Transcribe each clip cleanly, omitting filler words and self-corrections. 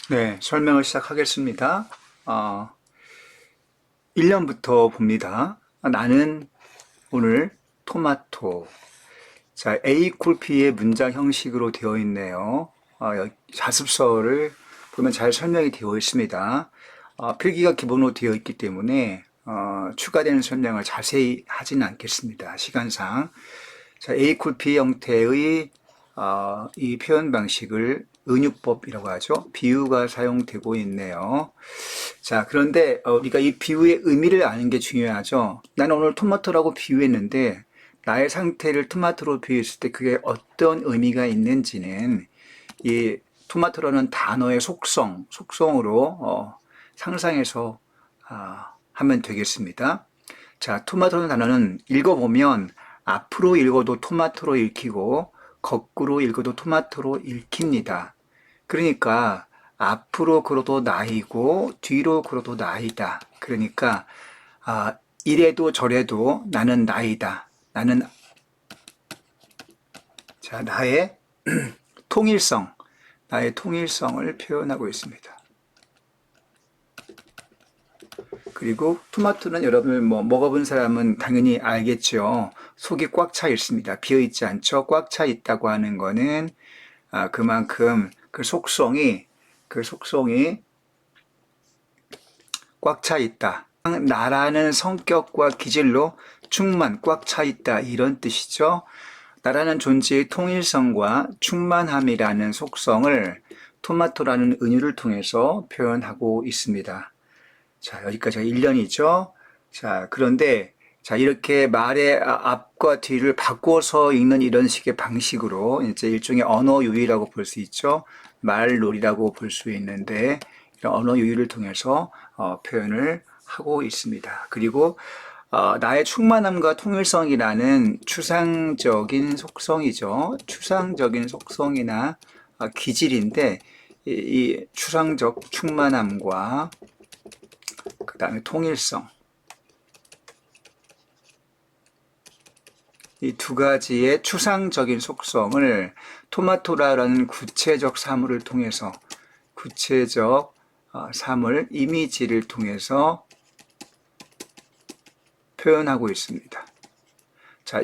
네, 설명을 시작하겠습니다. 어, 1년부터 봅니다. 나는 오늘 토마토. 자, A 콜 P의 문장 형식으로 되어 있네요. 여기 자습서를 보면 잘 설명이 되어 있습니다. 필기가 기본으로 되어 있기 때문에 추가되는 설명을 자세히 하지는 않겠습니다. 시간상. 자, A 콜 P 형태의 이 표현 방식을 은유법이라고 하죠. 비유가 사용되고 있네요. 자, 그런데 우리가 이 비유의 의미를 아는 게 중요하죠. 나는 오늘 토마토라고 비유했는데 나의 상태를 토마토로 비유했을 때 그게 어떤 의미가 있는지는 이 토마토라는 단어의 속성으로 상상해서 하면 되겠습니다. 자, 토마토라는 단어는 읽어보면 앞으로 읽어도 토마토로 읽히고 거꾸로 읽어도 토마토로 읽힙니다. 그러니까 앞으로 걸어도 나이고 뒤로 걸어도 나이다. 그러니까 이래도 저래도 나는 나이다. 나는 자 나의 나의 통일성을 표현하고 있습니다. 그리고 토마토는 여러분 먹어본 사람은 당연히 알겠죠. 속이 꽉 차 있습니다. 비어 있지 않죠. 꽉 차 있다고 하는 거는 그만큼 그 속성이 꽉 차 있다. 나라는 성격과 기질로 꽉 차 있다. 이런 뜻이죠. 나라는 존재의 통일성과 충만함이라는 속성을 토마토라는 은유를 통해서 표현하고 있습니다. 자, 여기까지가 1년이죠. 자, 그런데 자, 이렇게 말의 앞과 뒤를 바꿔서 읽는 이런 식의 방식으로 이제 일종의 언어 유희라고 볼 수 있죠. 말놀이라고 볼 수 있는데 이런 언어 유희를 통해서 표현을 하고 있습니다. 그리고 나의 충만함과 통일성이라는 추상적인 속성이죠. 추상적인 속성이나 기질인데 이 추상적 충만함과 그 다음에 통일성 이 두 가지의 추상적인 속성을 토마토라는 구체적 사물을 통해서 구체적 사물 이미지를 통해서 표현하고 있습니다. 자,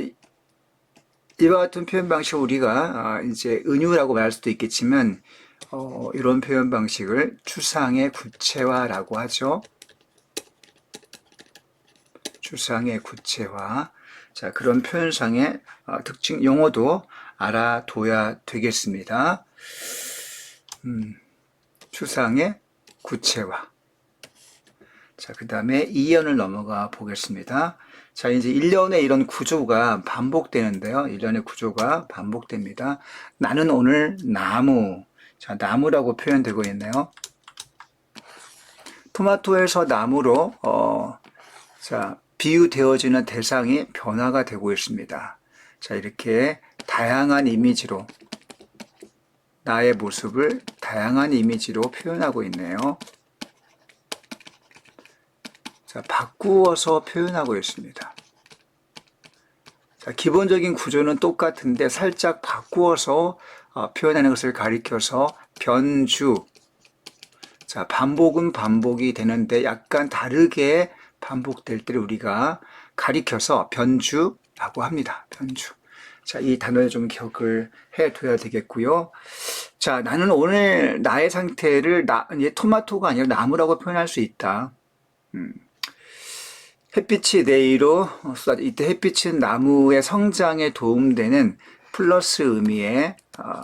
이와 같은 표현 방식을 우리가 이제 은유라고 말할 수도 있겠지만 이런 표현 방식을 추상의 구체화라고 하죠. 추상의 구체화. 자, 그런 표현상의 특징 용어도 알아둬야 되겠습니다. 추상의 구체화. 자, 그 다음에 2년을 넘어가 보겠습니다. 자, 이제 1년의 이런 구조가 반복되는데요. 1년의 구조가 반복됩니다. 나는 오늘 나무. 자, 나무라고 표현되고 있네요. 토마토에서 나무로, 자, 비유되어지는 대상이 변화가 되고 있습니다. 자, 이렇게 다양한 이미지로 나의 모습을 다양한 이미지로 표현하고 있네요. 자, 바꾸어서 표현하고 있습니다. 자, 기본적인 구조는 똑같은데 살짝 바꾸어서 표현하는 것을 가리켜서 변주. 자, 반복은 반복이 되는데 약간 다르게 반복될 때를 우리가 가리켜서 변주라고 합니다. 변주. 자, 이 단어를 좀 기억을 해둬야 되겠고요. 자, 나는 오늘 나의 상태를 토마토가 아니라 나무라고 표현할 수 있다. 햇빛이 내리로 이때 햇빛은 나무의 성장에 도움되는 플러스 의미의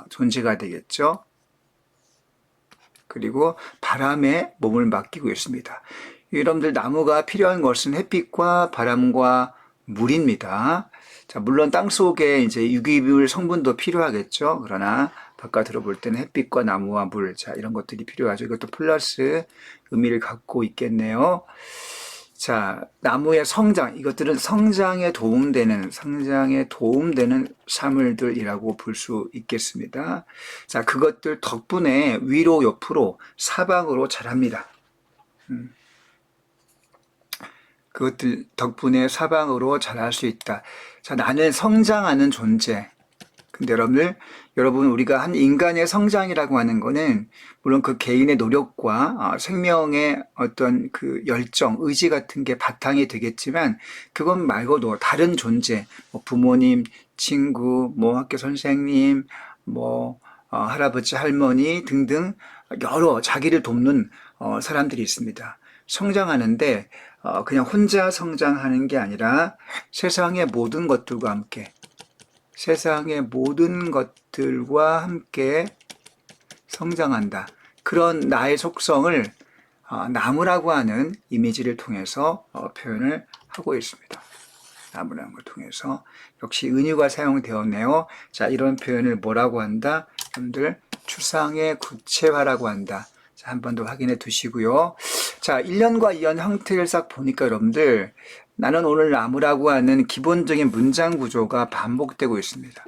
존재가 되겠죠. 그리고 바람에 몸을 맡기고 있습니다. 여러분들 나무가 필요한 것은 햇빛과 바람과 물입니다. 자, 물론 땅 속에 이제 유기물 성분도 필요하겠죠. 그러나 바깥으로 볼 때는 햇빛과 나무와 물, 자, 이런 것들이 필요하죠. 이것도 플러스 의미를 갖고 있겠네요. 자, 나무의 성장, 이것들은 성장에 도움되는 사물들이라고 볼 수 있겠습니다. 자, 그것들 덕분에 위로 옆으로 사방으로 자랍니다. 그것들 덕분에 사방으로 자랄 수 있다. 자, 나는 성장하는 존재. 근데 여러분들, 여러분, 우리가 한 인간의 성장이라고 하는 거는 물론 그 개인의 노력과 생명의 어떤 그 열정, 의지 같은 게 바탕이 되겠지만 그것 말고도 다른 존재, 뭐 부모님, 친구, 뭐 학교 선생님, 뭐 할아버지, 할머니 등등 여러 자기를 돕는 사람들이 있습니다. 성장하는데 그냥 혼자 성장하는 게 아니라 세상의 모든 것들과 함께 세상의 모든 것들과 함께 성장한다. 그런 나의 속성을 나무라고 하는 이미지를 통해서 표현을 하고 있습니다. 나무라는 걸 통해서 역시 은유가 사용되었네요. 자, 이런 표현을 뭐라고 한다? 여러분들 추상의 구체화라고 한다. 자, 한 번 더 확인해 두시고요. 자, 1년과 2년 형태를 싹 보니까 여러분들 나는 오늘 나무라고 하는 기본적인 문장 구조가 반복되고 있습니다.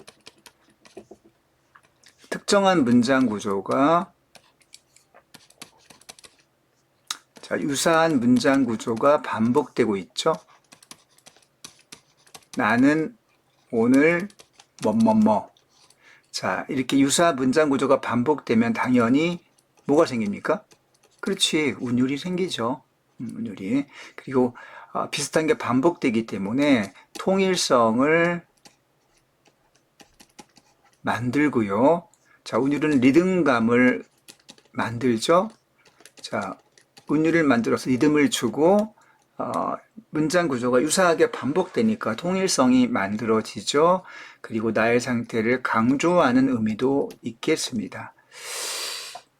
특정한 문장 구조가 자, 유사한 문장 구조가 반복되고 있죠. 나는 오늘 뭐뭐뭐. 자, 이렇게 유사한 문장 구조가 반복되면 당연히 뭐가 생깁니까? 그렇지, 운율이 생기죠. 운율이. 그리고 비슷한 게 반복되기 때문에 통일성을 만들고요. 자, 운율은 리듬감을 만들죠. 자, 운율을 만들어서 리듬을 주고 문장 구조가 유사하게 반복되니까 통일성이 만들어지죠. 그리고 나의 상태를 강조하는 의미도 있겠습니다.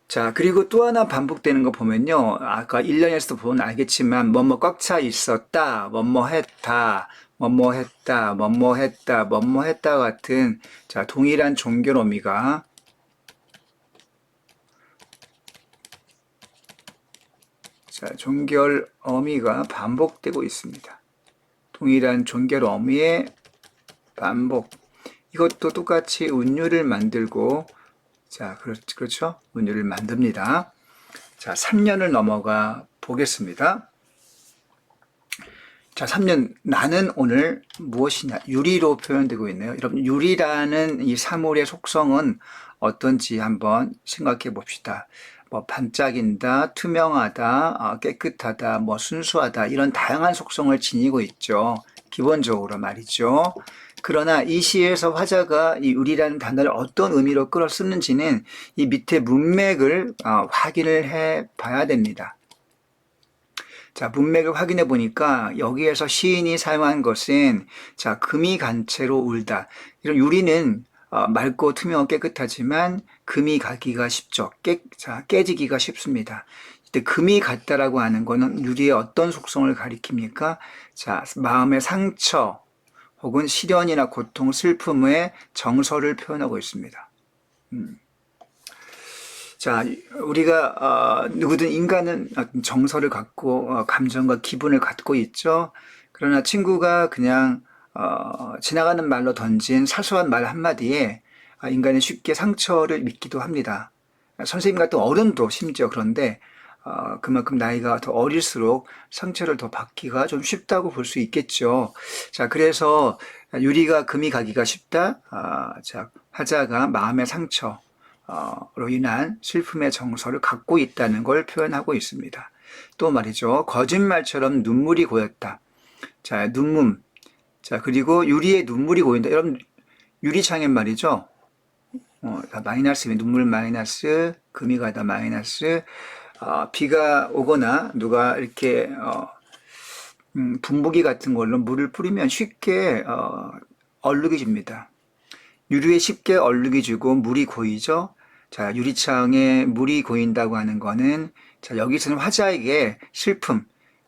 자, 그리고 또 하나 반복되는 거 보면요. 아까 1년에서도 보면 알겠지만, 뭐뭐 꽉 차 있었다, 뭐뭐 했다, 뭐뭐 했다, 뭐뭐 했다, 뭐뭐 했다 같은, 자, 동일한 종결 어미가, 자, 종결 어미가 반복되고 있습니다. 동일한 종결 어미의 반복. 이것도 똑같이 운율을 만들고, 자, 그렇죠? 운율을 만듭니다. 자, 3년을 넘어가 보겠습니다. 자, 3년. 나는 오늘 무엇이냐? 유리로 표현되고 있네요. 여러분, 유리라는 이 사물의 속성은 어떤지 한번 생각해 봅시다. 뭐, 반짝인다, 투명하다, 깨끗하다, 뭐, 순수하다, 이런 다양한 속성을 지니고 있죠. 기본적으로 말이죠. 그러나 이 시에서 화자가 이 유리라는 단어를 어떤 의미로 끌어 쓰는지는 이 밑에 문맥을 확인을 해 봐야 됩니다. 자, 문맥을 확인해 보니까 여기에서 시인이 사용한 것은 자, 금이 간채로 울다. 이런 유리는 맑고 투명하고 깨끗하지만 금이 가기가 쉽죠. 깨지기가 쉽습니다. 이때 금이 같다라고 하는 거는 유리의 어떤 속성을 가리킵니까? 자, 마음의 상처 혹은 시련이나 고통, 슬픔의 정서를 표현하고 있습니다. 자, 우리가 누구든 인간은 정서를 갖고 감정과 기분을 갖고 있죠. 그러나 친구가 그냥 지나가는 말로 던진 사소한 말 한마디에 인간이 쉽게 상처를 입기도 합니다. 선생님 같은 어른도 심지어 그런데 그만큼 나이가 더 어릴수록 상처를 더 받기가 좀 쉽다고 볼 수 있겠죠. 자, 그래서 유리가 금이 가기가 쉽다. 자, 화자가 마음의 상처 로 인한 슬픔의 정서를 갖고 있다는 걸 표현하고 있습니다. 또 말이죠. 거짓말처럼 눈물이 고였다. 자, 눈물. 자, 그리고 유리에 눈물이 고인다. 여러분, 유리창에 말이죠. 마이너스면 눈물 마이너스, 금이 가다 마이너스, 비가 오거나 누가 이렇게 분무기 같은 걸로 물을 뿌리면 쉽게 얼룩이 집니다. 유리에 쉽게 얼룩이 지고 물이 고이죠. 자, 유리창에 물이 고인다고 하는 거는 자, 여기서는 화자에게 슬픔,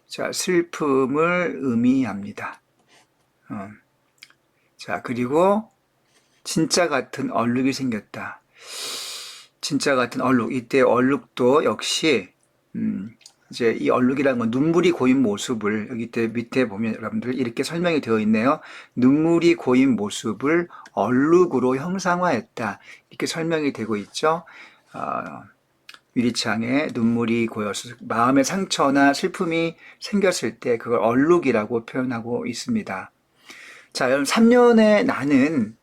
자, 슬픔을 의미합니다. 자, 그리고 진짜 같은 얼룩이 생겼다. 진짜 같은 얼룩. 이때 얼룩도 역시 이제 이 얼룩이라는 건 눈물이 고인 모습을 여기 밑에 보면 여러분들 이렇게 설명이 되어 있네요. 눈물이 고인 모습을 얼룩으로 형상화했다. 이렇게 설명이 되고 있죠. 유리창에 눈물이 고여서 마음의 상처나 슬픔이 생겼을 때 그걸 얼룩이라고 표현하고 있습니다. 자, 여러분 3년의 나는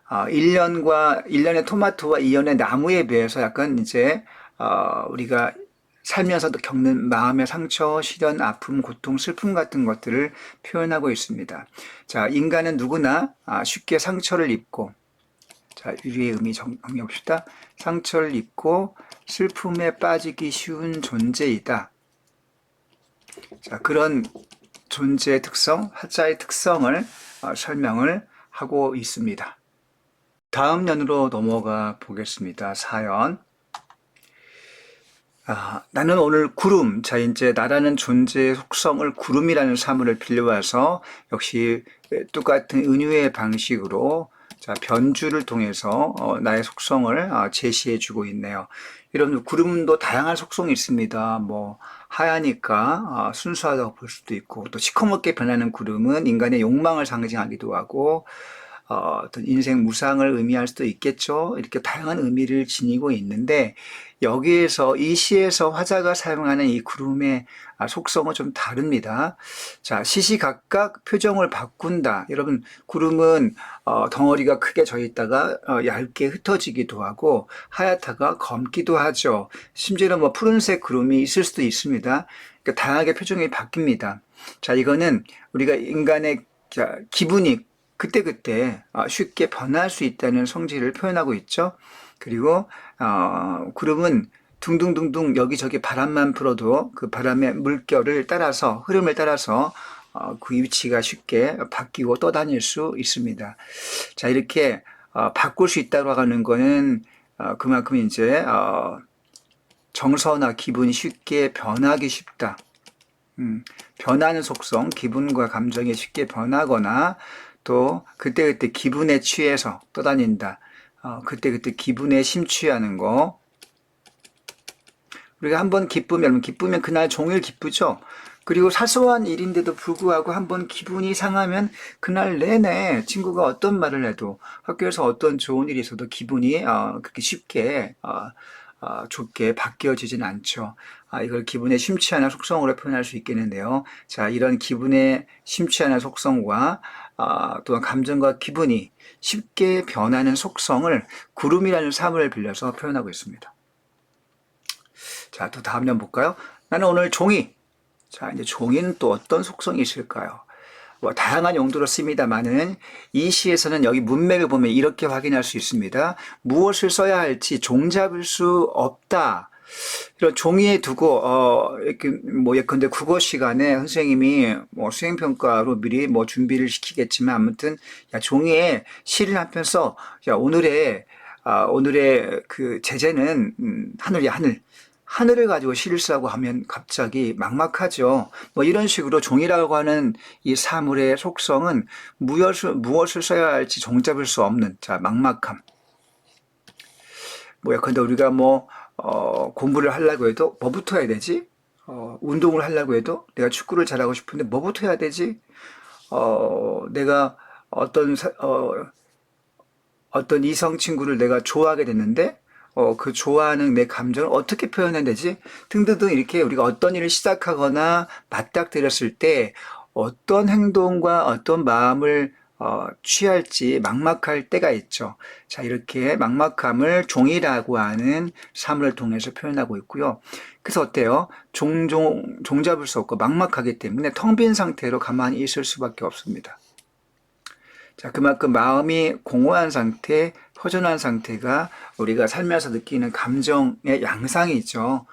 1년의 토마토와 2년의 나무에 비해서 약간 이제, 우리가 살면서도 겪는 마음의 상처, 시련, 아픔, 고통, 슬픔 같은 것들을 표현하고 있습니다. 자, 인간은 누구나 쉽게 상처를 입고, 자, 유리의 의미 정리해봅시다. 상처를 입고 슬픔에 빠지기 쉬운 존재이다. 자, 그런 존재의 특성, 하자의 특성을 설명을 하고 있습니다. 다음 년으로 넘어가 보겠습니다. 사연. 나는 오늘 구름, 자, 이제 나라는 존재의 속성을 구름이라는 사물을 빌려와서 역시 똑같은 은유의 방식으로 자, 변주를 통해서 나의 속성을 제시해 주고 있네요. 여러분, 구름도 다양한 속성이 있습니다. 뭐, 하얘니까 순수하다고 볼 수도 있고, 또 시커멓게 변하는 구름은 인간의 욕망을 상징하기도 하고, 어떤 인생 무상을 의미할 수도 있겠죠. 이렇게 다양한 의미를 지니고 있는데 여기에서 이 시에서 화자가 사용하는 이 구름의 속성은 좀 다릅니다. 자, 시시각각 표정을 바꾼다. 여러분, 구름은 덩어리가 크게 져 있다가 얇게 흩어지기도 하고 하얗다가 검기도 하죠. 심지어는 뭐 푸른색 구름이 있을 수도 있습니다. 그러니까 다양하게 표정이 바뀝니다. 자, 이거는 우리가 인간의 기분이 그때그때 쉽게 변할 수 있다는 성질을 표현하고 있죠. 그리고 구름은 둥둥둥둥 여기저기 바람만 불어도 그 바람의 물결을 따라서 흐름을 따라서 그 위치가 쉽게 바뀌고 떠다닐 수 있습니다. 자, 이렇게 바꿀 수 있다고 하는 거는 그만큼 이제 정서나 기분이 쉽게 변하기 쉽다. 변하는 속성, 기분과 감정이 쉽게 변하거나 또 그때그때 기분에 취해서 떠다닌다. 그때그때 기분에 심취하는 거. 우리가 한번 기쁘면 그날 종일 기쁘죠. 그리고 사소한 일인데도 불구하고 한번 기분이 상하면 그날 내내 친구가 어떤 말을 해도 학교에서 어떤 좋은 일이 있어도 기분이 그렇게 쉽게 좋게 바뀌어지진 않죠. 이걸 기분에 심취하는 속성으로 표현할 수 있겠는데요. 자, 이런 기분에 심취하는 속성과 또한 감정과 기분이 쉽게 변하는 속성을 구름이라는 사물을 빌려서 표현하고 있습니다. 자, 또 다음 년 볼까요? 나는 오늘 종이. 자, 이제 종이는 또 어떤 속성이 있을까요? 뭐 다양한 용도로 씁니다만은 이 시에서는 여기 문맥을 보면 이렇게 확인할 수 있습니다. 무엇을 써야 할지 종잡을 수 없다. 이런 종이에 두고 이렇게 뭐 예컨대 국어 시간에 선생님이 뭐 수행평가로 미리 뭐 준비를 시키겠지만 아무튼 야 종이에 시를 한 편 써. 야 오늘의 그 제재는 하늘이야 하늘. 하늘을 가지고 시를 쓰라고 하면 갑자기 막막하죠. 뭐 이런 식으로 종이라고 하는 이 사물의 속성은 무엇을 써야 할지 종잡을 수 없는 자 막막함. 뭐 예컨대 우리가 뭐 공부를 하려고 해도 뭐부터 해야 되지? 운동을 하려고 해도 내가 축구를 잘하고 싶은데 뭐부터 해야 되지? 내가 어떤 이성 친구를 내가 좋아하게 됐는데 그 좋아하는 내 감정을 어떻게 표현해야 되지? 등등등 이렇게 우리가 어떤 일을 시작하거나 맞닥뜨렸을 때 어떤 행동과 어떤 마음을 취할지 막막할 때가 있죠. 자, 이렇게 막막함을 종이라고 하는 사물을 통해서 표현하고 있고요. 그래서 어때요? 종잡을 수 없고 막막하기 때문에 텅 빈 상태로 가만히 있을 수밖에 없습니다. 자, 그만큼 마음이 공허한 상태, 허전한 상태가 우리가 살면서 느끼는 감정의 양상이 있죠.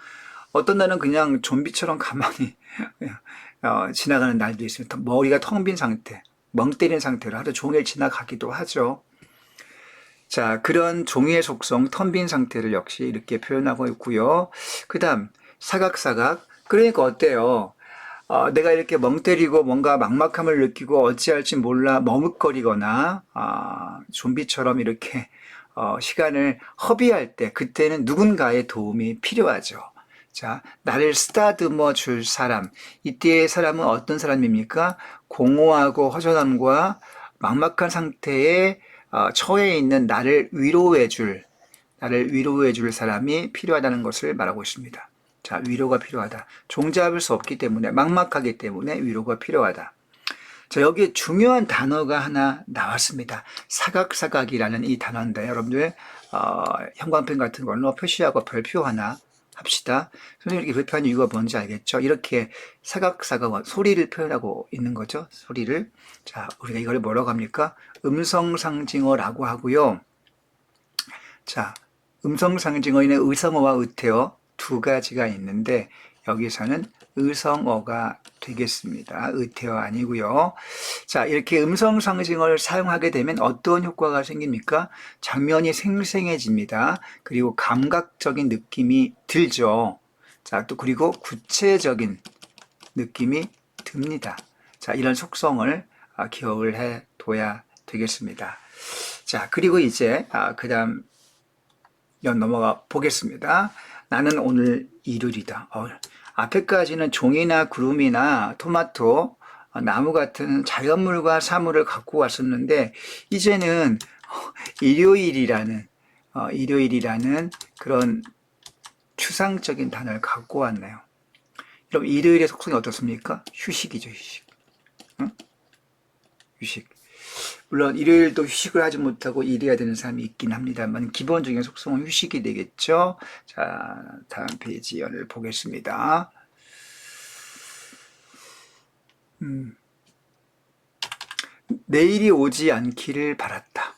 어떤 날은 그냥 좀비처럼 가만히 지나가는 날도 있습니다. 머리가 텅 빈 상태, 멍 때린 상태로 하루 종일 지나가기도 하죠. 자, 그런 종이의 속성, 텅 빈 상태를 역시 이렇게 표현하고 있고요. 그 다음, 사각사각. 그러니까 어때요? 내가 이렇게 멍 때리고 뭔가 막막함을 느끼고 어찌할지 몰라 머뭇거리거나 좀비처럼 이렇게 시간을 허비할 때 그때는 누군가의 도움이 필요하죠. 자, 나를 쓰다듬어 줄 사람. 이때의 사람은 어떤 사람입니까? 공허하고 허전함과 막막한 상태에 처해 있는 나를 위로해 줄 사람이 필요하다는 것을 말하고 있습니다. 자, 위로가 필요하다. 종잡을 수 없기 때문에 막막하기 때문에 위로가 필요하다. 자, 여기에 중요한 단어가 하나 나왔습니다. 사각사각이라는 이 단어인데, 여러분들, 형광펜 같은 걸로 표시하고 별표 하나 합시다. 선생님이 이렇게 별표한 이유가 뭔지 알겠죠? 이렇게 사각사각, 소리를 표현하고 있는 거죠. 소리를. 자, 우리가 이걸 뭐라고 합니까? 음성상징어라고 하고요. 자, 음성상징어에는 의성어와 의태어 두 가지가 있는데, 여기서는 의성어가 되겠습니다. 의태어 아니고요. 자, 이렇게 음성상징어를 사용하게 되면 어떤 효과가 생깁니까? 장면이 생생해집니다. 그리고 감각적인 느낌이 들죠. 자, 또 그리고 구체적인 느낌이 듭니다. 자, 이런 속성을 기억을 해 둬야 되겠습니다. 자, 그리고 이제 그 다음 넘어가 보겠습니다. 나는 오늘 일요일이다. 앞에까지는 종이나 구름이나 토마토, 나무 같은 자연물과 사물을 갖고 왔었는데, 이제는 일요일이라는 그런 추상적인 단어를 갖고 왔네요. 그럼 일요일의 속성이 어떻습니까? 휴식이죠, 휴식. 응? 휴식. 물론 일요일도 휴식을 하지 못하고 일해야 되는 사람이 있긴 합니다만 기본적인 속성은 휴식이 되겠죠. 자, 다음 페이지 연을 보겠습니다. 내일이 오지 않기를 바랐다.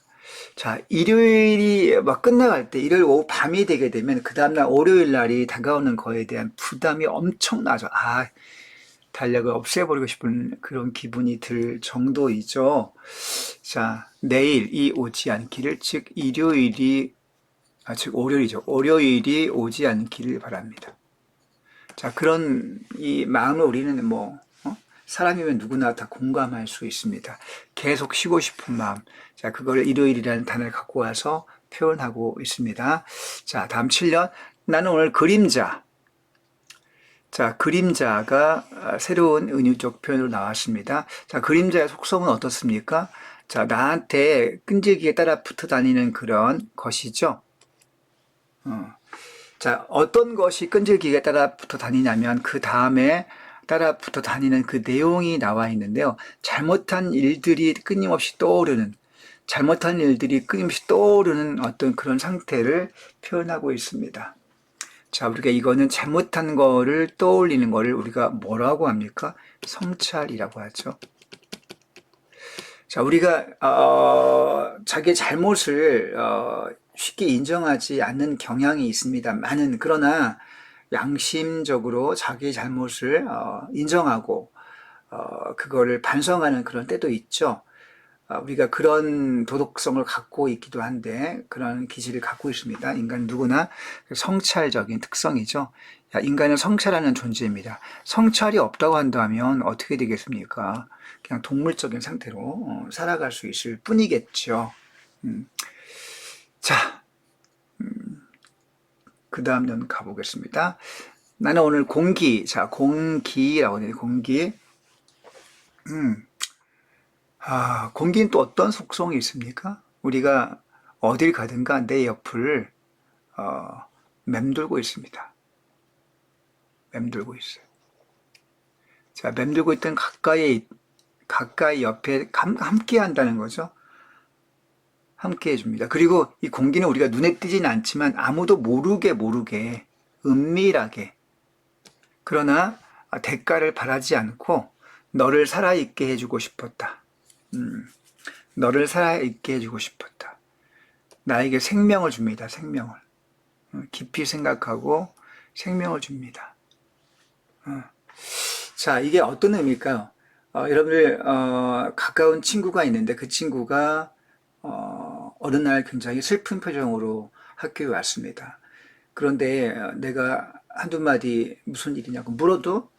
자, 일요일이 막 끝나갈 때, 일요일 오후 밤이 되게 되면 그 다음날 월요일 날이 다가오는 거에 대한 부담이 엄청나죠. 달력을 없애버리고 싶은 그런 기분이 들 정도이죠. 자, 내일이 오지 않기를, 즉 월요일이죠. 월요일이 오지 않기를 바랍니다. 자, 그런 이 마음을 우리는 사람이면 누구나 다 공감할 수 있습니다. 계속 쉬고 싶은 마음. 자, 그걸 일요일이라는 단어를 갖고 와서 표현하고 있습니다. 자, 다음 7년. 나는 오늘 그림자. 자, 그림자가 새로운 은유적 표현으로 나왔습니다. 자, 그림자의 속성은 어떻습니까? 자, 나한테 끈질기게 따라 붙어 다니는 그런 것이죠. 자, 어떤 것이 끈질기게 따라 붙어 다니냐면 그 다음에 따라 붙어 다니는 그 내용이 나와 있는데요. 잘못한 일들이 끊임없이 떠오르는 어떤 그런 상태를 표현하고 있습니다. 자, 우리가 이거는 잘못한 거를 떠올리는 거를 우리가 뭐라고 합니까? 성찰이라고 하죠. 자, 우리가 자기의 잘못을 쉽게 인정하지 않는 경향이 있습니다. 그러나 양심적으로 자기의 잘못을 인정하고 그거를 반성하는 그런 때도 있죠. 우리가 그런 도덕성을 갖고 있기도 한데 그런 기질을 갖고 있습니다. 인간 누구나 성찰적인 특성이죠. 인간은 성찰하는 존재입니다. 성찰이 없다고 한다면 어떻게 되겠습니까? 그냥 동물적인 상태로 살아갈 수 있을 뿐이겠죠. 자, 그 다음 년 가보겠습니다. 나는 오늘 공기라고 해요. 공기. 공기는 또 어떤 속성이 있습니까? 우리가 어딜 가든가 내 옆을 맴돌고 있습니다. 맴돌고 있어요. 자, 맴돌고 있던 가까이 옆에 함께 한다는 거죠. 함께 해줍니다. 그리고 이 공기는 우리가 눈에 띄진 않지만 아무도 모르게 은밀하게 그러나 대가를 바라지 않고 너를 살아있게 해주고 싶었다. 너를 살아있게 해주고 싶었다. 나에게 생명을 줍니다. 생명을. 깊이 생각하고 생명을 줍니다. 자, 이게 어떤 의미일까요? 여러분들 가까운 친구가 있는데 그 친구가 어느 날 굉장히 슬픈 표정으로 학교에 왔습니다. 그런데 내가 한두 마디 무슨 일이냐고 물어도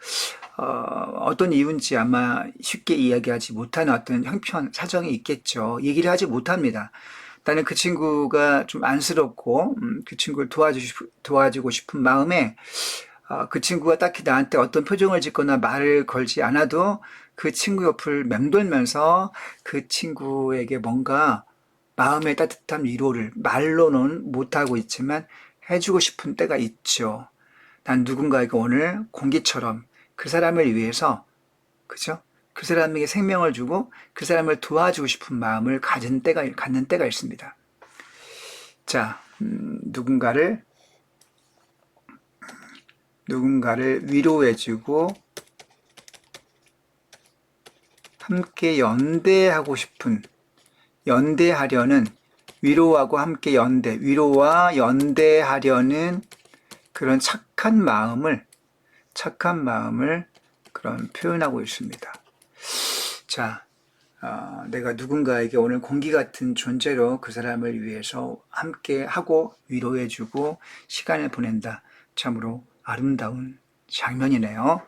어떤 이유인지 아마 쉽게 이야기하지 못하는 어떤 형편, 사정이 있겠죠. 얘기를 하지 못합니다. 나는 그 친구가 좀 안쓰럽고 그 친구를 도와주고 싶은 마음에 그 친구가 딱히 나한테 어떤 표정을 짓거나 말을 걸지 않아도 그 친구 옆을 맴돌면서 그 친구에게 뭔가 마음의 따뜻한 위로를 말로는 못하고 있지만 해주고 싶은 때가 있죠. 난 누군가에게 오늘 공기처럼 그 사람을 위해서, 그죠? 그 사람에게 생명을 주고 그 사람을 도와주고 싶은 마음을 갖는 때가 있습니다. 자, 누군가를 위로해주고 함께 연대하려는, 위로와 연대하려는 그런 착한 마음을 그런 표현하고 있습니다. 자, 내가 누군가에게 오늘 공기 같은 존재로 그 사람을 위해서 함께 하고 위로해주고 시간을 보낸다. 참으로 아름다운 장면이네요.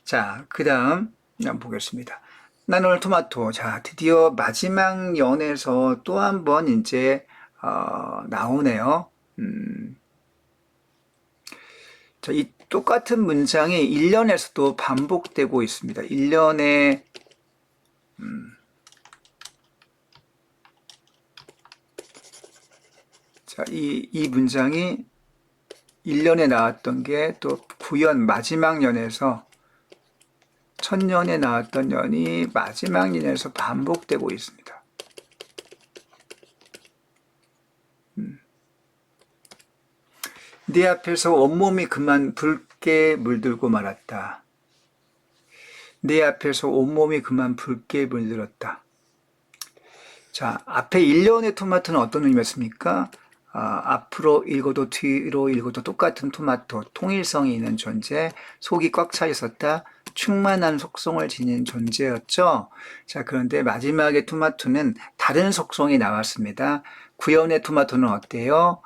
자, 그 다음 한번 보겠습니다. 난 오늘 토마토. 자, 드디어 마지막 연에서 또 한 번 이제 나오네요. 자, 이 똑같은 문장이 1년에서도 반복되고 있습니다. 1년에 자, 이 문장이 1년에 나왔던 게 또 9년 마지막 년에서 천년에 나왔던 년이 마지막 년에서 반복되고 있습니다. 네 앞에서 온몸이 그만 붉게 물들고 말았다. 내 앞에서 온몸이 그만 붉게 물들었다. 자, 앞에 1년의 토마토는 어떤 의미였습니까? 앞으로 읽어도 뒤로 읽어도 똑같은 토마토, 통일성이 있는 존재, 속이 꽉 차 있었다, 충만한 속성을 지닌 존재였죠. 자, 그런데 마지막에 토마토는 다른 속성이 나왔습니다. 구연의 토마토는 어때요?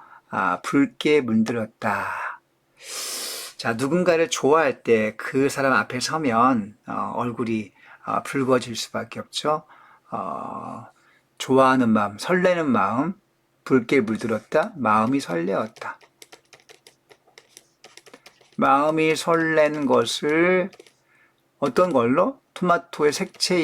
붉게 물들었다. 자, 누군가를 좋아할 때 그 사람 앞에 서면 얼굴이 붉어질 수밖에 없죠. 좋아하는 마음, 설레는 마음, 붉게 물들었다. 마음이 설레었다. 마음이 설렌 것을 어떤 걸로? 토마토의 색채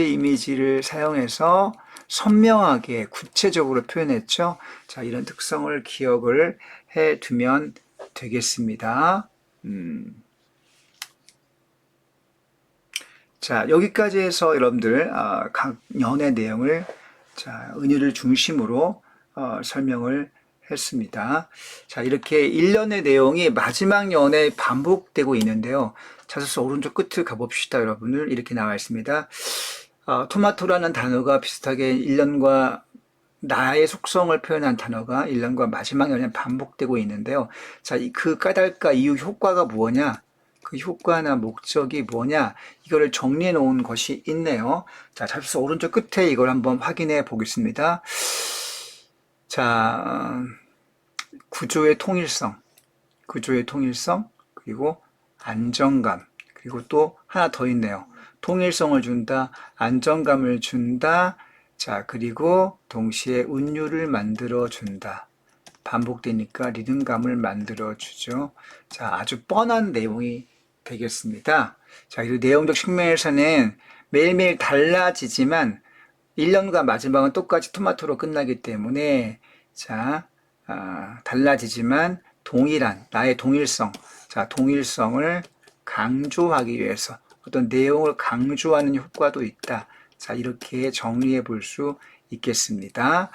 이미지를 사용해서 선명하게 구체적으로 표현했죠. 자, 이런 특성을 기억을 해두면 되겠습니다. 자, 여기까지 해서 여러분들 각 연의 내용을 은유를 중심으로 설명을 했습니다. 자, 이렇게 1년의 내용이 마지막 연에 반복되고 있는데요. 자소서 오른쪽 끝을 가봅시다, 여러분들. 이렇게 나와 있습니다. 토마토라는 단어가 비슷하게 1년과 나의 속성을 표현한 단어가 1년과 마지막 연에 반복되고 있는데요. 자, 그 까닭과 이유 효과가 뭐냐? 그 효과나 목적이 뭐냐? 이거를 정리해 놓은 것이 있네요. 자, 자소서 오른쪽 끝에 이걸 한번 확인해 보겠습니다. 자, 구조의 통일성, 그리고 안정감, 그리고 또 하나 더 있네요. 통일성을 준다, 안정감을 준다, 자, 그리고 동시에 운율을 만들어 준다. 반복되니까 리듬감을 만들어 주죠. 자, 아주 뻔한 내용이 되겠습니다. 자, 이 내용적 측면에서는 매일매일 달라지지만 1년과 마지막은 똑같이 토마토로 끝나기 때문에 자, 달라지지만 동일한 나의 동일성, 자, 동일성을 강조하기 위해서 어떤 내용을 강조하는 효과도 있다. 자, 이렇게 정리해 볼 수 있겠습니다.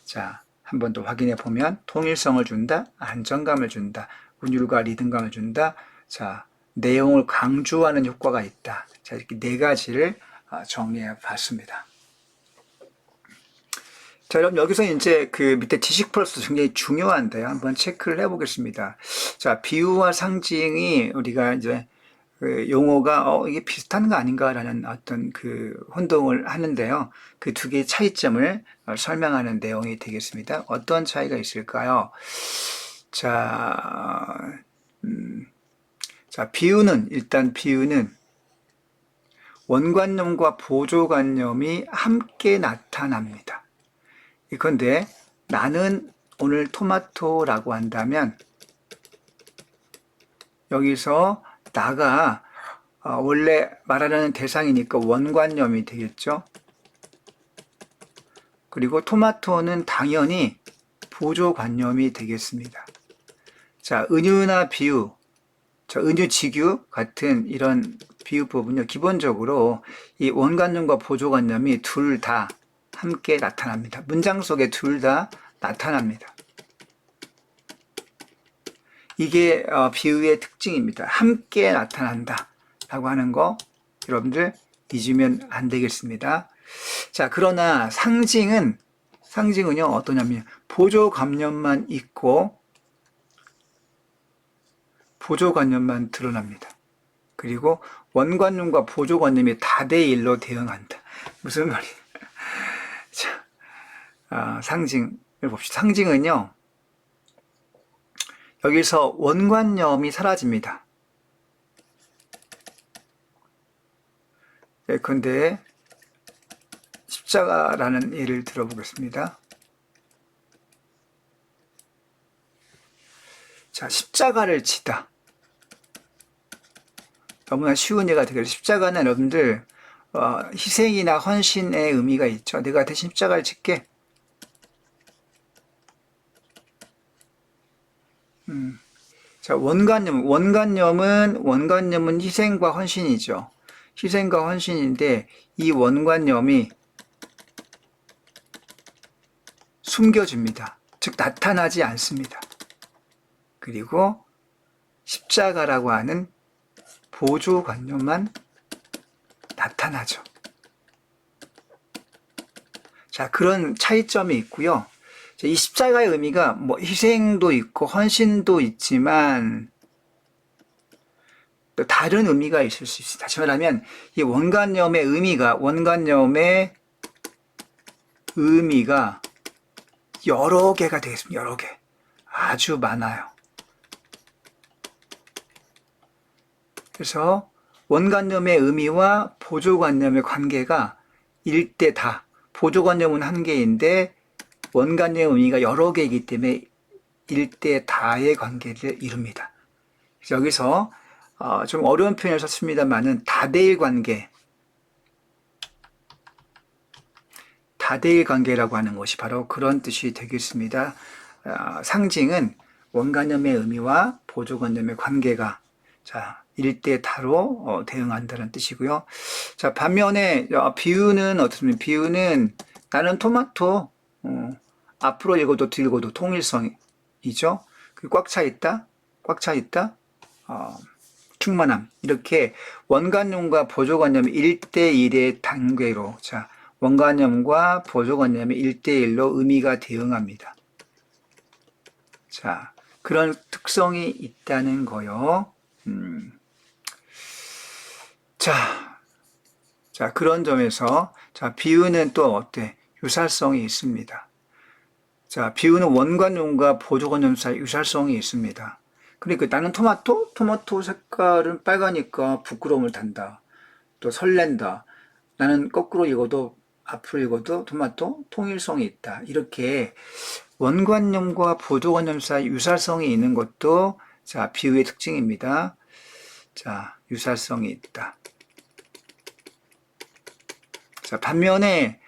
자, 한 번 더 확인해 보면 통일성을 준다, 안정감을 준다, 운율과 리듬감을 준다. 자, 내용을 강조하는 효과가 있다. 자, 이렇게 네 가지를 정리해 봤습니다. 자, 그럼 여기서 이제 그 밑에 지식 플러스 굉장히 중요한데요. 한번 체크를 해 보겠습니다. 자, 비유와 상징이 우리가 이제 그 용어가 이게 비슷한 거 아닌가라는 어떤 그 혼동을 하는데요. 그 두 개의 차이점을 설명하는 내용이 되겠습니다. 어떤 차이가 있을까요? 자, 일단 비유는 원관념과 보조관념이 함께 나타납니다. 그런데 나는 오늘 토마토라고 한다면 여기서 나가 원래 말하려는 대상이니까 원관념이 되겠죠. 그리고 토마토는 당연히 보조관념이 되겠습니다. 자, 은유나 비유, 자, 은유직유 같은 이런 비유법은요, 기본적으로 이 원관념과 보조관념이 둘 다 함께 나타납니다. 문장 속에 둘 다 나타납니다. 이게 비유의 특징입니다. 함께 나타난다 라고 하는 거 여러분들 잊으면 안 되겠습니다. 자, 그러나 상징은요 어떠냐면 보조관념만 있고 보조관념만 드러납니다. 그리고 원관념과 보조관념이 다대일로 대응한다. 무슨 말이에요? 자, 상징을 봅시다. 상징은요, 여기서 원관념이 사라집니다. 예컨대 십자가라는 예를 들어보겠습니다. 자, 십자가를 치다. 너무나 쉬운 예가 되겠죠. 십자가는 여러분들 희생이나 헌신의 의미가 있죠. 내가 대신 십자가를 칠게. 자, 원관념은 희생과 헌신이죠. 희생과 헌신인데 이 원관념이 숨겨집니다. 즉 나타나지 않습니다. 그리고 십자가라고 하는 보조관념만 나타나죠. 자, 그런 차이점이 있고요. 이 십자가의 의미가 뭐 희생도 있고 헌신도 있지만 또 다른 의미가 있을 수 있습니다. 다시 말하면 이 원관념의 의미가 여러 개가 되겠습니다. 여러 개. 아주 많아요. 그래서 원관념의 의미와 보조관념의 관계가 일대다. 보조관념은 한 개인데 원관념의 의미가 여러 개이기 때문에 일대다의 관계를 이룹니다. 여기서 좀 어려운 표현을 썼습니다만은 다대일 관계라고 하는 것이 바로 그런 뜻이 되겠습니다. 상징은 원관념의 의미와 보조관념의 관계가 일대다로 대응한다는 뜻이고요. 자, 반면에 비유는 어떻습니까? 비유는 나는 토마토, 앞으로 읽어도 뒤 읽어도 통일성이죠. 꽉 차 있다, 충만함. 이렇게 원관념과 보조관념이 1대1의 단계로, 자, 원관념과 보조관념이 1대1로 의미가 대응합니다. 자, 그런 특성이 있다는 거요. 자, 그런 점에서, 자, 비유는 또 어때? 유사성이 있습니다. 자, 비유는 원관념과 보조관념 사이 유사성이 있습니다. 그러니까 나는 토마토 색깔은 빨가니까 부끄러움을 탄다. 또 설렌다. 나는 거꾸로 읽어도 앞으로 읽어도 토마토 통일성이 있다. 이렇게 원관념과 보조관념 사이 유사성이 있는 것도 자, 비유의 특징입니다. 자, 유사성이 있다. 자, 반면에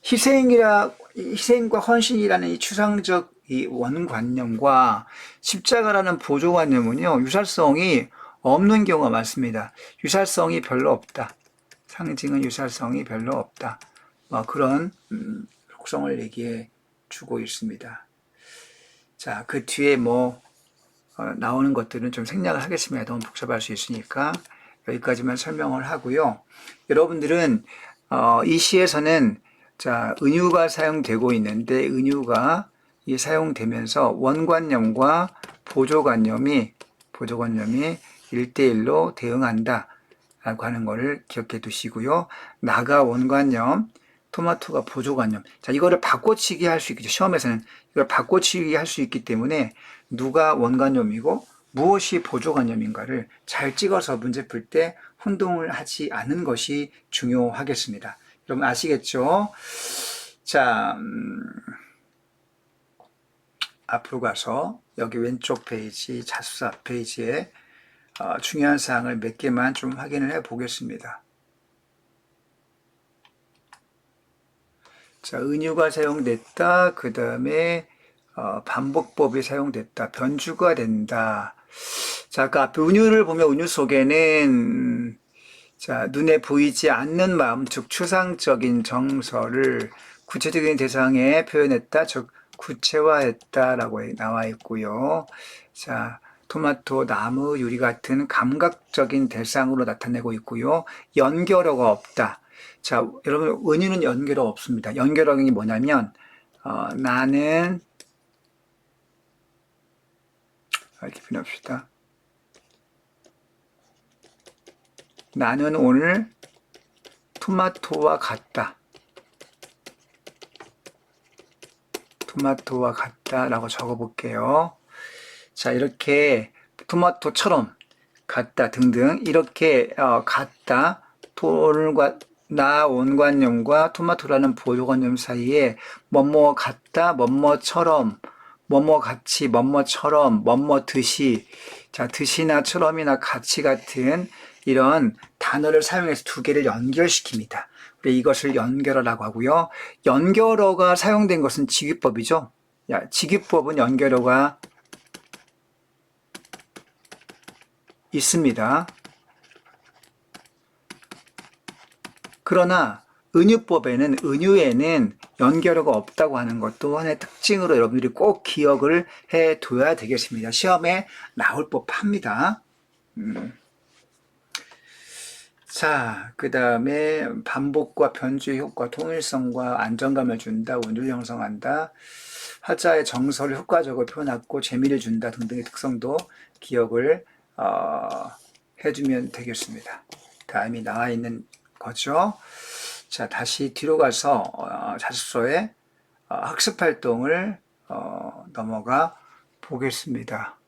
희생과 헌신이라는 이 추상적 이 원관념과 십자가라는 보조관념은요, 유사성이 없는 경우가 많습니다. 유사성이 별로 없다. 상징은 유사성이 별로 없다. 그런 속성을 얘기해 주고 있습니다. 자, 그 뒤에 나오는 것들은 좀 생략을 하겠습니다. 너무 복잡할 수 있으니까 여기까지만 설명을 하고요. 여러분들은 이 시에서는 자, 은유가 사용되고 있는데 은유가 사용되면서 원관념과 보조관념이 1대1로 대응한다 라고 하는 것을 기억해 두시고요. 나가 원관념, 토마토가 보조관념. 자, 이거를 바꿔치기 할 수 있겠죠. 시험에서는 이걸 바꿔치기 할 수 있기 때문에 누가 원관념이고 무엇이 보조관념인가를 잘 찍어서 문제 풀 때 혼동을 하지 않은 것이 중요하겠습니다. 여러분 아시겠죠? 자, 앞으로 가서 여기 왼쪽 페이지, 자습서 페이지에 중요한 사항을 몇 개만 좀 확인을 해 보겠습니다. 자, 은유가 사용됐다. 그 다음에 반복법이 사용됐다. 변주가 된다. 자, 아까 앞에 은유를 보면 은유 속에는 자, 눈에 보이지 않는 마음, 즉 추상적인 정서를 구체적인 대상에 표현했다, 즉 구체화했다라고 나와 있고요. 자, 토마토, 나무, 유리 같은 감각적인 대상으로 나타내고 있고요. 연결어가 없다. 자, 여러분 은유는 연결어 없습니다. 연결어가 뭐냐면 나는 이렇게 표현합시다. 나는 오늘 토마토와 같다. 토마토와 같다라고 적어볼게요. 자, 이렇게 토마토처럼 같다 등등 이렇게 같다 토과 나 원관념과 토마토라는 보조관념 사이에 뭐뭐 같다, 뭐뭐처럼, 뭐뭐 같이, 뭐뭐처럼, 뭐뭐 듯이 자, 듯이나 처럼이나 같이 같은 이런 단어를 사용해서 두 개를 연결시킵니다. 이것을 연결어라고 하고요. 연결어가 사용된 것은 직위법이죠. 직위법은 연결어가 있습니다. 그러나 은유법에는 은유에는 연결어가 없다고 하는 것도 하나의 특징으로 여러분들이 꼭 기억을 해둬야 되겠습니다. 시험에 나올 법합니다. 자, 그 다음에 반복과 변주의 효과, 통일성과 안정감을 준다, 운율 형성한다, 화자의 정서를 효과적으로 표현하고 재미를 준다 등등의 특성도 기억을 해주면 되겠습니다. 다음이 나와 있는 거죠. 자, 다시 뒤로 가서 자습서의 학습활동을 넘어가 보겠습니다.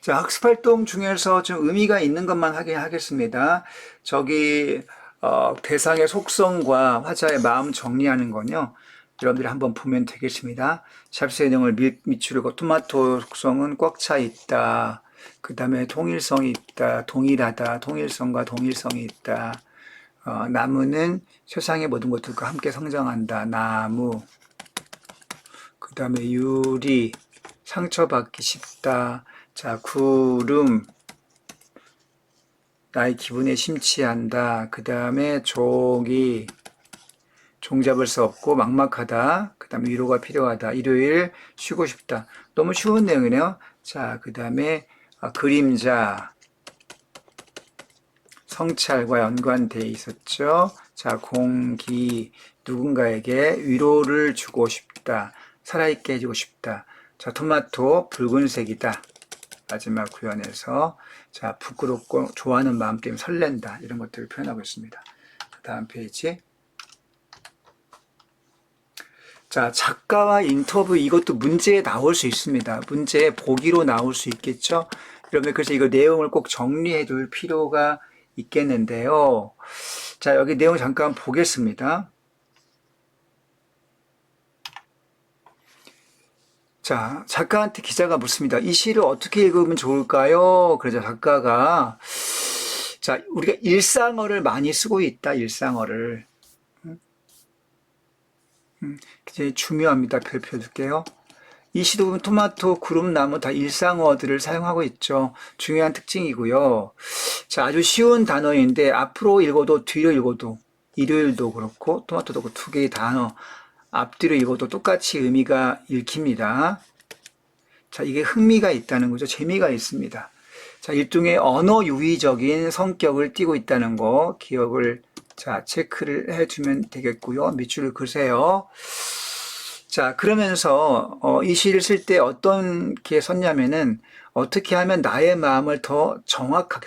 자, 학습활동 중에서 좀 의미가 있는 것만 하긴 하겠습니다. 저기 대상의 속성과 화자의 마음 정리하는 건요. 여러분들이 한번 보면 되겠습니다. 샵스의 능을 밑줄이고 토마토 속성은 꽉 차 있다. 그 다음에 통일성이 있다. 동일하다. 통일성과 동일성이 있다. 나무는 세상의 모든 것들과 함께 성장한다. 나무. 그 다음에 유리. 상처받기 쉽다. 자, 구름. 나의 기분에 심취한다. 그 다음에 종이. 종잡을 수 없고 막막하다. 그 다음에 위로가 필요하다. 일요일 쉬고 싶다. 너무 쉬운 내용이네요. 자, 그 다음에 그림자. 성찰과 연관되어 있었죠. 자, 공기. 누군가에게 위로를 주고 싶다. 살아있게 해주고 싶다. 자, 토마토 붉은색이다. 마지막 구현에서 자, 부끄럽고 좋아하는 마음 때문에 설렌다. 이런 것들을 표현하고 있습니다. 다음 페이지. 자, 작가와 인터뷰 이것도 문제에 나올 수 있습니다. 문제에 보기로 나올 수 있겠죠. 여러분 그래서 이거 내용을 꼭 정리해 둘 필요가 있겠는데요. 자, 여기 내용 잠깐 보겠습니다. 자, 작가한테 기자가 묻습니다. 이 시를 어떻게 읽으면 좋을까요? 그러자 작가가 자, 우리가 일상어를 많이 쓰고 있다. 일상어를. 굉장히 중요합니다. 별표 줄게요. 이 시도 보면 토마토, 구름, 나무 다 일상어들을 사용하고 있죠. 중요한 특징이고요. 자, 아주 쉬운 단어인데 앞으로 읽어도 뒤로 읽어도 일요일도 그렇고 토마토도 그 두 개의 단어 앞뒤로 읽어도 똑같이 의미가 읽힙니다. 자, 이게 흥미가 있다는 거죠. 재미가 있습니다. 자, 일종의 언어 유희적인 성격을 띠고 있다는 거 기억을 자, 체크를 해주면 되겠고요. 밑줄을 그으세요. 자, 그러면서 이 시를 쓸 때 어떻게 썼냐면은 어떻게 하면 나의 마음을 더 정확하게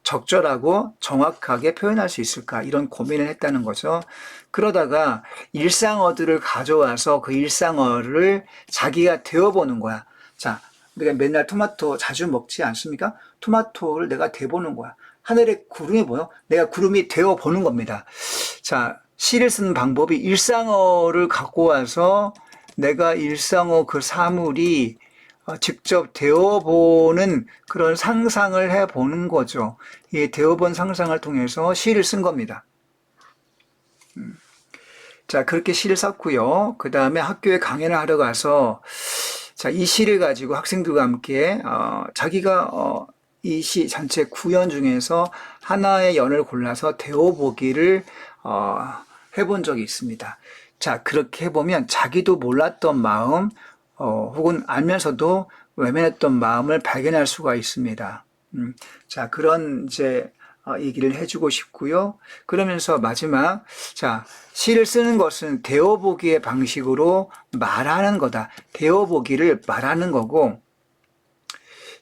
적절하고 정확하게 표현할 수 있을까 이런 고민을 했다는 거죠. 그러다가 일상어들을 가져와서 그 일상어를 자기가 데워보는 거야. 자, 우리가 맨날 토마토 자주 먹지 않습니까? 토마토를 내가 데워보는 거야. 하늘에 구름이 보여? 내가 구름이 데워보는 겁니다. 자, 시를 쓰는 방법이 일상어를 갖고 와서 내가 일상어 그 사물이 직접 데워보는 그런 상상을 해보는 거죠. 이 데워본 상상을 통해서 시를 쓴 겁니다. 자, 그렇게 시를 썼고요. 그 다음에 학교에 강연을 하러 가서 자, 이 시를 가지고 학생들과 함께 자기가 이 시 전체 구연 중에서 하나의 연을 골라서 데워보기를 어, 해본 적이 있습니다. 자, 그렇게 해보면 자기도 몰랐던 마음, 혹은 알면서도 외면했던 마음을 발견할 수가 있습니다. 자, 그런 이제 얘기를 해주고 싶고요. 그러면서 마지막, 자, 시를 쓰는 것은 데워보기의 방식으로 말하는 거다. 데워보기를 말하는 거고,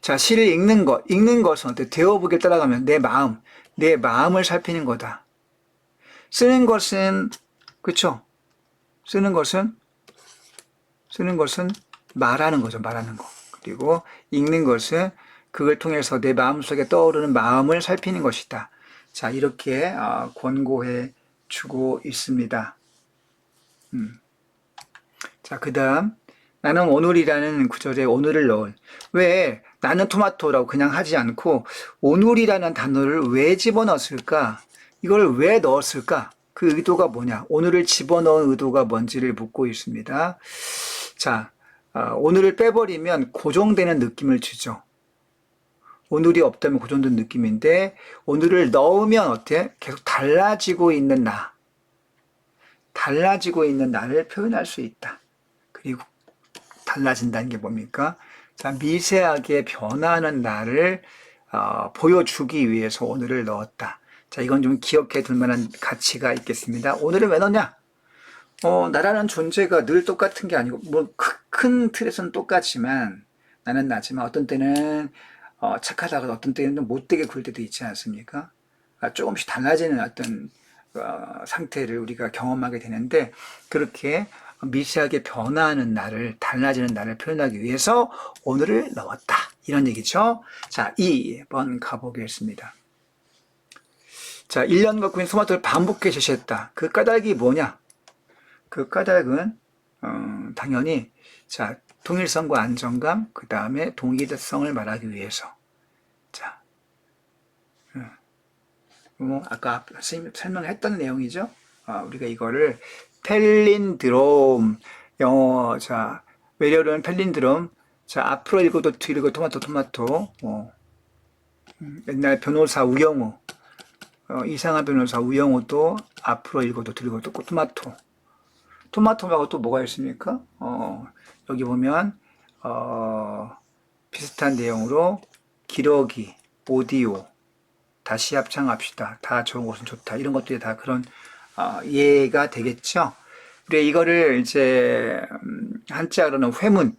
자, 시를 읽는 것은 어때? 데워보기를 따라가면 내 마음을 살피는 거다. 쓰는 것은, 그쵸? 쓰는 것은, 쓰는 것은 말하는 거죠. 말하는 거. 그리고 읽는 것은 그걸 통해서 내 마음속에 떠오르는 마음을 살피는 것이다. 자, 이렇게 권고해 주고 있습니다. 자, 그 다음 나는 오늘이라는 구절에 오늘을 넣은, 왜 나는 토마토라고 그냥 하지 않고 오늘이라는 단어를 왜 집어넣었을까? 이걸 왜 넣었을까? 그 의도가 뭐냐? 오늘을 집어넣은 의도가 뭔지를 묻고 있습니다. 자, 오늘을 빼버리면 고정되는 느낌을 주죠. 오늘이 없다면 고정된 느낌인데, 오늘을 넣으면 어때? 계속 달라지고 있는 달라지고 있는 나를 표현할 수 있다. 그리고 달라진다는 게 뭡니까? 자, 미세하게 변화하는 나를 보여주기 위해서 오늘을 넣었다. 자, 이건 좀 기억해 둘 만한 가치가 있겠습니다. 오늘을 왜 넣냐? 나라는 존재가 늘 똑같은 게 아니고, 뭐, 큰 틀에서는 똑같지만, 나는 나지만 어떤 때는 착하다가 어떤 때는 좀 못되게 굴 때도 있지 않습니까? 조금씩 달라지는 어떤 상태를 우리가 경험하게 되는데, 그렇게 미세하게 변화하는 나를, 달라지는 나를 표현하기 위해서 오늘을 넣었다. 이런 얘기죠. 자, 2번 가보겠습니다. 자, 1년 갖고 있는 토마토를 반복해 제시했다. 그 까닭이 뭐냐? 그 까닭은 당연히 자, 통일성과 안정감, 그 다음에 동일성을 말하기 위해서. 자, 아까 선생님 설명했던 내용이죠. 우리가 이거를 펠린드롬, 영어, 자, 외래어로는 펠린드롬, 자, 앞으로 읽어도 뒤로 읽어도 토마토, 옛날 변호사 우영우, 이상한 변호사 우영우도 앞으로 읽어도 뒤로 읽어도 토마토. 토마토하고 또 뭐가 있습니까? 여기 보면, 비슷한 내용으로 기러기, 오디오, 다시 합창합시다. 다 좋은 것은 좋다. 이런 것들이 다 그런 예가 되겠죠. 우리 이거를 이제 한자로는 회문.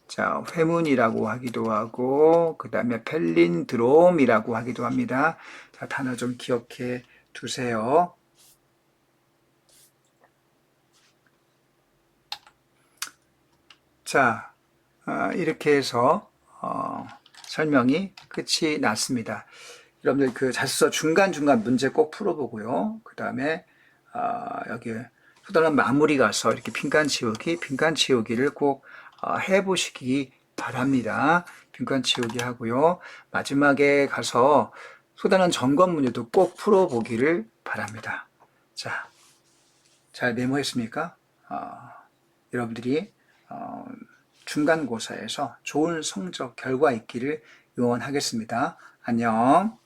자, 회문이라고 하기도 하고 그 다음에 펠린드롬이라고 하기도 합니다. 자, 단어 좀 기억해 두세요. 자, 이렇게 해서 설명이 끝이 났습니다. 여러분들 그 자습서 중간중간 문제 꼭 풀어보고요. 그 다음에 여기 소단원 마무리 가서 이렇게 빈칸 치우기를 꼭 해보시기 바랍니다. 빈칸 치우기 하고요. 마지막에 가서 소단원 점검 문제도 꼭 풀어보기를 바랍니다. 자, 잘 메모했습니까? 여러분들이 중간고사에서 좋은 성적 결과 있기를 응원하겠습니다. 안녕.